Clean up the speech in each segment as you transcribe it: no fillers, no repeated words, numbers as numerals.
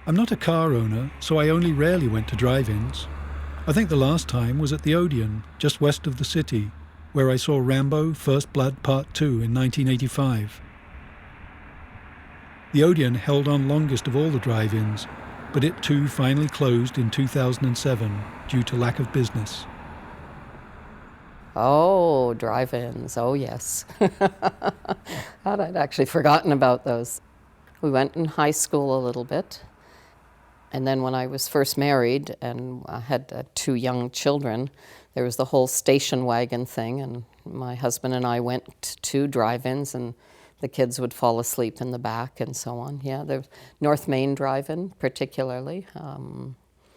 I'm not a car owner, so I only rarely went to drive-ins. I think the last time was at the Odeon, just west of the city, where I saw Rambo: First Blood Part 2 in 1985. The Odeon held on longest of all the drive-ins, but it too finally closed in 2007 due to lack of business. Oh, drive-ins, oh yes. I'd actually forgotten about those. We went in high school a little bit, and then when I was first married and I had 2 young children, there was the whole station wagon thing, and my husband and I went to drive-ins, and the kids would fall asleep in the back and so on. Yeah, the North Main Drive-In particularly,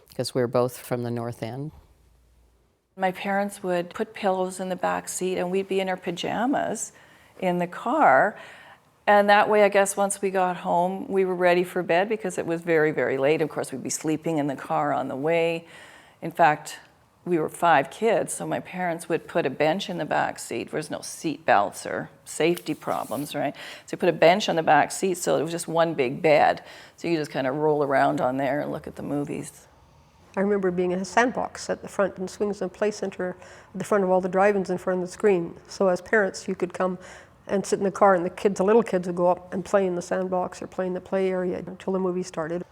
because we're both from the North End. My parents would put pillows in the back seat and we'd be in our pajamas in the car. And that way, I guess, once we got home, we were ready for bed because it was very, very late. Of course, we'd be sleeping in the car on the way. In fact, we were 5 kids, so my parents would put a bench in the back seat. There was no seat belts or safety problems, right? So they put a bench on the back seat, so it was just one big bed. So you just kind of roll around on there and look at the movies. I remember being in a sandbox at the front and swings and play center at the front of all the drive-ins in front of the screen. So as parents, you could come and sit in the car and the little kids would go up and play in the sandbox or play in the play area until the movie started.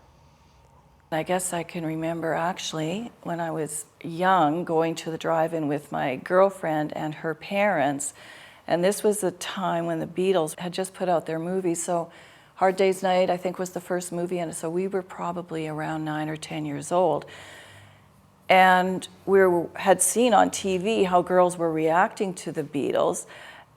I guess I can remember actually when I was young going to the drive-in with my girlfriend and her parents. And this was the time when the Beatles had just put out their movie. So Hard Day's Night, I think, was the first movie, and so we were probably around 9 or 10 years old. And we had seen on TV how girls were reacting to the Beatles,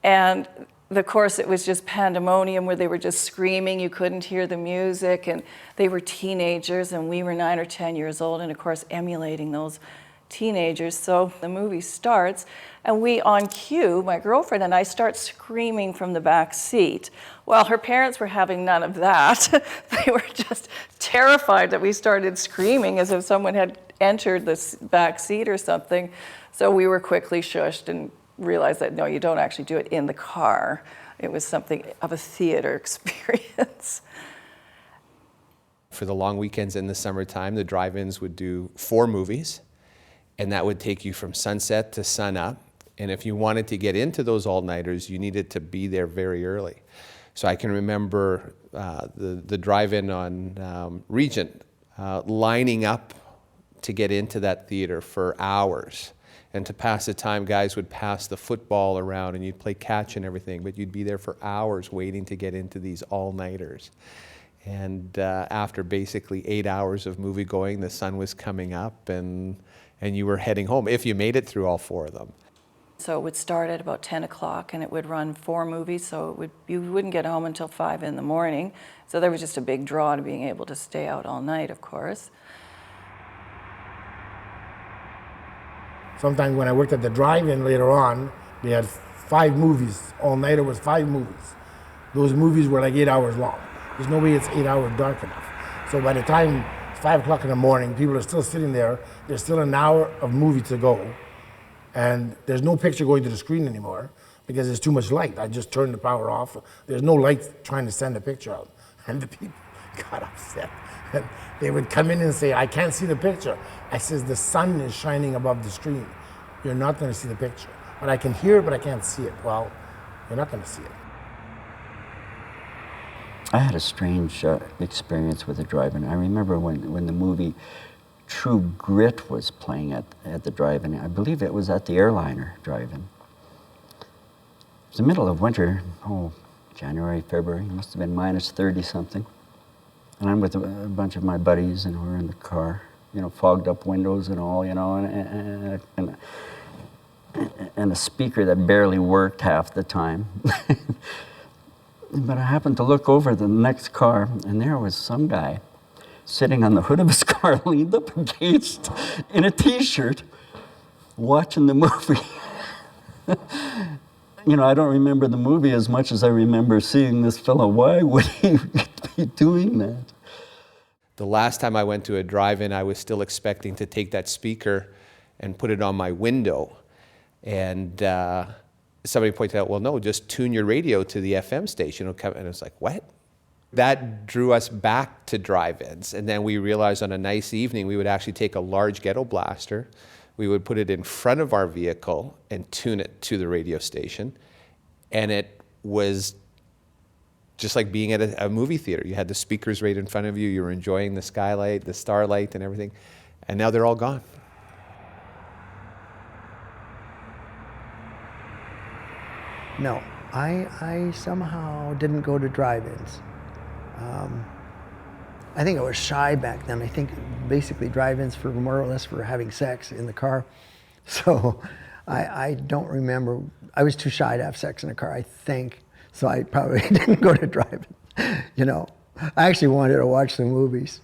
and of course it was just pandemonium where they were just screaming, you couldn't hear the music, and they were teenagers, and we were 9 or 10 years old, and of course emulating those teenagers. So the movie starts, and we, on cue, my girlfriend and I, start screaming from the back seat. Well, her parents were having none of that. They were just terrified that we started screaming as if someone had entered the back seat or something. So we were quickly shushed and realized that, no, you don't actually do it in the car. It was something of a theater experience. For the long weekends in the summertime, the drive-ins would do 4 movies. And that would take you from sunset to sunup. And if you wanted to get into those all-nighters, you needed to be there very early. So I can remember the drive-in on Regent lining up to get into that theater for hours. And to pass the time, guys would pass the football around and you'd play catch and everything, but you'd be there for hours waiting to get into these all-nighters. And after basically 8 hours of movie going, the sun was coming up and you were heading home, if you made it through all 4 of them. So it would start at about 10 o'clock and it would run 4 movies, so you wouldn't get home until 5 in the morning. So there was just a big draw to being able to stay out all night, of course. Sometimes when I worked at the drive-in later on, we had 5 movies. All-nighter was 5 movies. Those movies were like 8 hours long. There's no way it's 8 hours dark enough. So by the time it's 5 o'clock in the morning, people are still sitting there. There's still an hour of movie to go. And there's no picture going to the screen anymore because there's too much light. I just turned the power off. There's no light trying to send the picture out. And the people got upset. And they would come in and say, I can't see the picture. I says, the sun is shining above the screen. You're not going to see the picture. But I can hear it, but I can't see it. Well, you're not going to see it. I had a strange experience with the drive-in. I remember when the movie True Grit was playing at the drive-in. I believe it was at the Airliner drive-in. It was the middle of winter, January, February, it must have been minus 30 something. And I'm with a bunch of my buddies and we're in the car, fogged up windows and all, and a speaker that barely worked half the time. But I happened to look over the next car and there was some guy sitting on the hood of his car, leaned up against in a t-shirt, watching the movie. I don't remember the movie as much as I remember seeing this fellow. Why would he be doing that? The last time I went to a drive-in, I was still expecting to take that speaker and put it on my window. And somebody pointed out, well, no, just tune your radio to the FM station. And I was like, what? That drew us back to drive-ins. And then we realized on a nice evening, we would actually take a large ghetto blaster, we would put it in front of our vehicle and tune it to the radio station. And it was just like being at a movie theater. You had the speakers right in front of you, you were enjoying the skylight, the starlight and everything. And now they're all gone. No, I somehow didn't go to drive-ins. I think I was shy back then. I think basically drive-ins for more or less for having sex in the car. So I don't remember. I was too shy to have sex in a car, I think. So I probably didn't go to drive-ins. You know, I actually wanted to watch the movies.